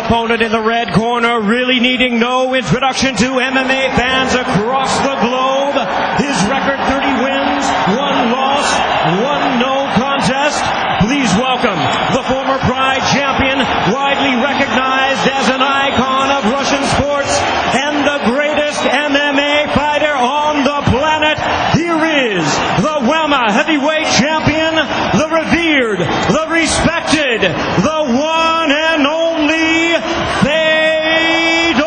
opponent in the red corner, really needing no introduction to MMA fans across the globe. His record, 30 wins, 1 loss, 1 no contest. Please welcome the former Pride champion, widely recognized as an icon of Russian sports and the greatest MMA fighter on the planet. Here is the WEMA heavyweight champion, the revered, the respected, the one and only Fedor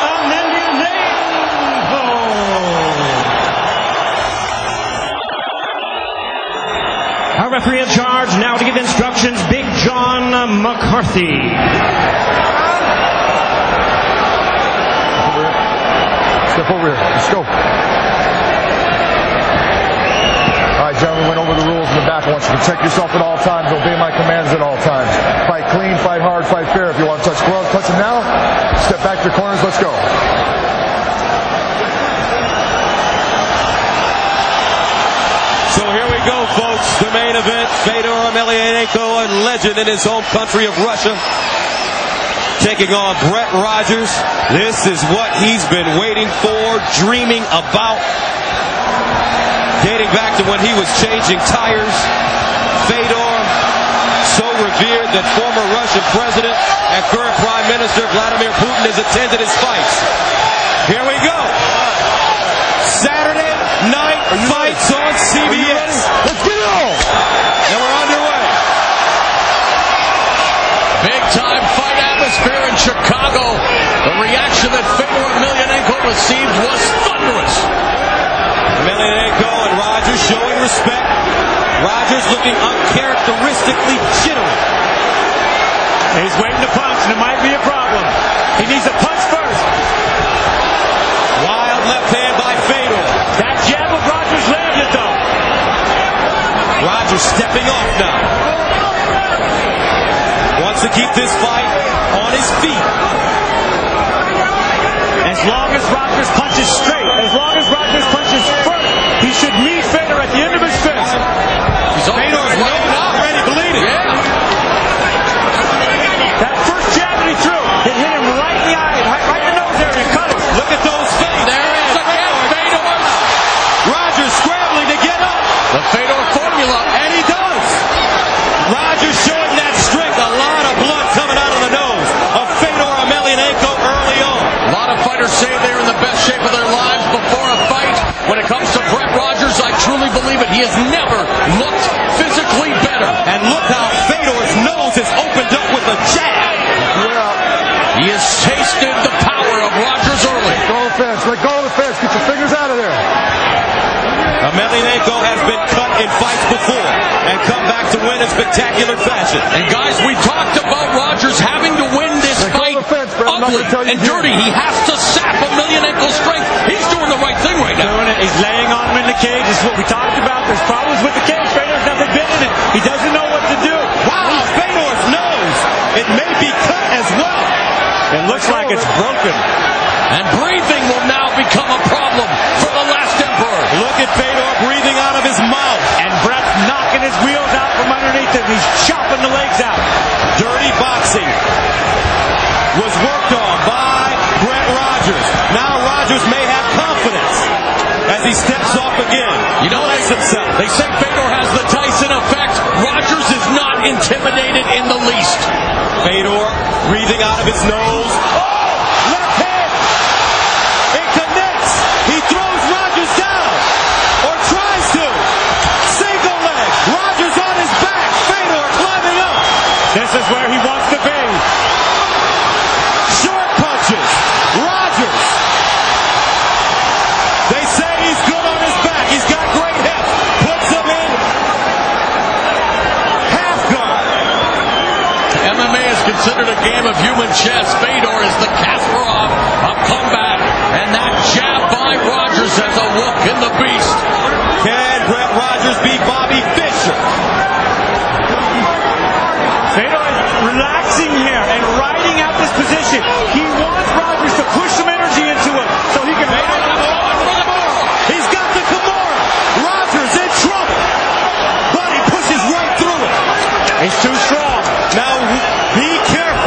Emelianenko. Our referee in charge now to give instructions, Big John McCarthy. Step over here. Let's go. All right, gentlemen, we went over the rules in the back. I want you to protect yourself at all times. Obey my commands at all times. Fight clean, fight hard, fight fair. If you want to touch gloves, touch them now. Step back to the corners. Let's go. So here we go, folks. The main event. Fedor Emelianenko, a legend in his home country of Russia, taking on Brett Rogers. This is what he's been waiting for, dreaming about, dating back to when he was changing tires. Fedor, so revered that former Russian president and current Prime Minister Vladimir Putin has attended his fights. Here we go. Saturday night fights on CBS. Let's get it on. And we're underway. Big time fight atmosphere in Chicago. The reaction that Fedor Emelianenko received was thunderous. Emelianenko and Rogers showing respect. Rogers looking uncharacteristically jittery. He's waiting to punch, and it might be a problem. He needs a punch first. Wild left hand by Fedor. That jab of Rogers landed, though. Rogers stepping off now. Wants to keep this fight on his feet. As long as Rogers punches straight, as long as Rogers punches first, he should meet Fedor at the end of his fist. Fedor's already bleeding. Yeah. That first jab that he threw, it hit him right in the eye, right in the nose area, cut it. Look at those feet. There it is again. Fedor. Rogers scrambling to get up. The Fedor formula. And he does. Rogers showing that strength. A lot of blood coming out of the nose of Fedor Emelianenko early on. A lot of fighters say they're in the best shape of their lives before a fight. When it comes to Brett Rogers, I truly believe it. He has never looked physically better. And look how Fedor's nose has opened up with a jab. He has tasted the power of Rogers early. Go to the fence. Let go of the fence. Get your fingers out of there. Emelianenko has been cut in fights before and come back to win in spectacular fashion. And guys, we talked about Rogers having to win this fight ugly and dirty. He has to sap Emelianenko's strength. He's doing the right thing right now. He's laying on him in the cage. This is what we talked about. There's problems with the cage. Fedor's never been in it. He doesn't know what to do. Wow, Fedor's nose. It may be cut as well. It looks like it's broken. And breathing will now become a problem for the last emperor. Look at Fedor breathing out of his mouth. And Brett's knocking his wheels out from underneath him. He's chopping the legs out. Dirty boxing was worked on by Brett Rogers. Now Rogers may have confidence as he steps off again. You know, they say Fedor has the Tyson effect. Rogers is not intimidated in the least. Fedor breathing out of his nose. Left hand. It connects. He throws Rogers down. Or tries to. Single leg. Rogers on his back. Fedor climbing up. This is where he wants to be. Short punches. Rogers. They say he's good on his back. He's got great hips. Puts him in half guard. MMA is considered a game of human chess. Fedor is the Kasparov of combat. And that jab by Rogers has a look in the beast. Can Brett Rogers beat Bobby Fischer? Fedor is relaxing here and riding out this position. He wants Rogers to push some energy into him so he can ride out. He's got the Kimura. Rogers in trouble. But he pushes right through it. He's too strong. Now, be careful.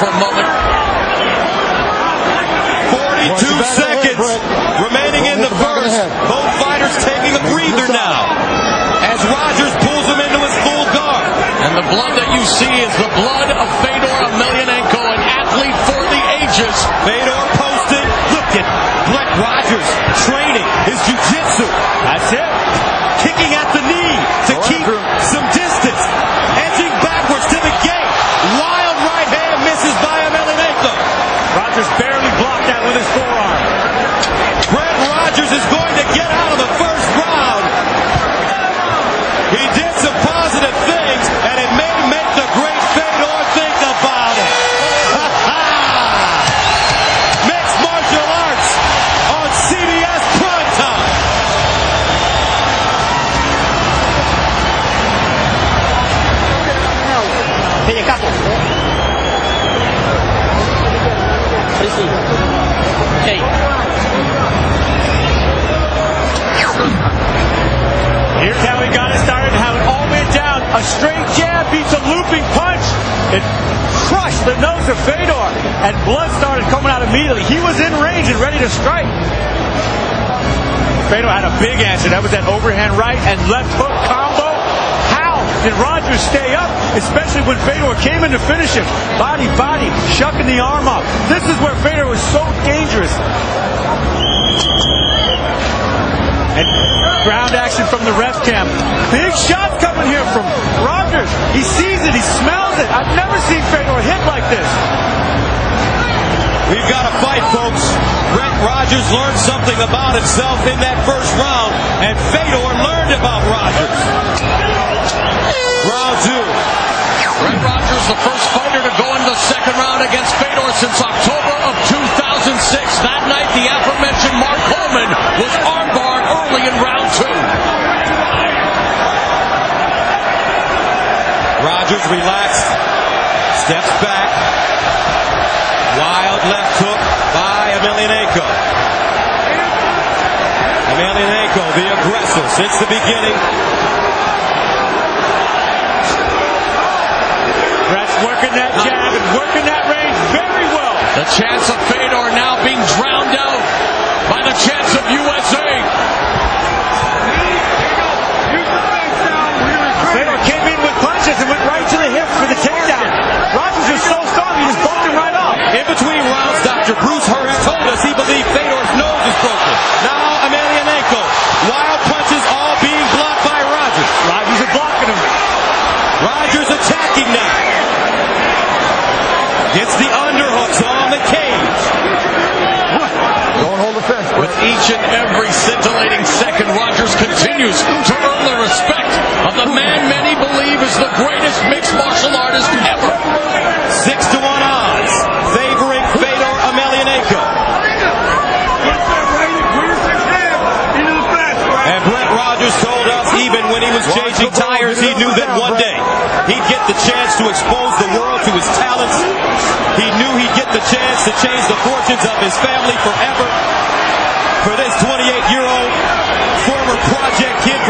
for a moment. 42 seconds remaining in the first. Both fighters taking a breather now as Rogers pulls him into his full guard. And the blood that you see is the blood of Fedor Emelianenko, an athlete for the ages. Fedor posted. Look at Brett Rogers training his jiu-jitsu. That's it. Kicking at the knee to keep some distance. Edging backwards to the gate. Wild right hand misses by Emelianenko. Rogers barely blocked that with his forearm. Brett Rogers is going to get out of the first round. He did some positive things, and it may make the great Fedor think about it. Mixed martial arts on CBS Primetime. Here's how he got it started, how it all went down. A straight jab beats a looping punch. It crushed the nose of Fedor, and blood started coming out immediately. He was in range and ready to strike. Fedor had a big answer. That was that overhand right and left hook combo. How did Rogers stay up, especially when Fedor came in to finish him? Body, shucking the arm up. This is where Fedor was so dangerous. And ground action from the ref cam. Big shot coming here from Rogers. He sees it. He smells it. I've never seen Fedor hit like this. We've got a fight, folks. Brett Rogers learned something about himself in that first round, and Fedor learned about Rogers. Round two. Brett Rogers, the first fighter to go in the second round against Fedor since October of 2006. That night, the aforementioned Mark Coleman was armbarred early in round two. Rogers relaxed, steps back. Wild left hook by Emelianenko. Emelianenko, the aggressor since the beginning. Brett's working that jab and working that range very well. The chance of Fedor now being drowned out by the chance of USA. Fedor came in with punches and went right to the hips for the takedown. Rogers was so strong, he just bumped him right off. In between rounds, Dr. Bruce Hurst told us he believed Fedor's nose is broken. Now Emelianenko. Wild punches all being blocked by Rogers. Rogers is blocking him. Rogers attacking now. Gets the underhooks on the cage. Don't hold the fence. With each and every scintillating second, Rogers continues to earn the respect of the man many believe is the greatest mixed martial artist ever. 6-1 odds favoring Fedor Emelianenko. And Brett Rogers told us even when he was changing tires, he knew that one day he'd get the chance to expose the world to his talents. He knew he'd get the chance to change the fortunes of his family forever. For this 28-year-old former project kid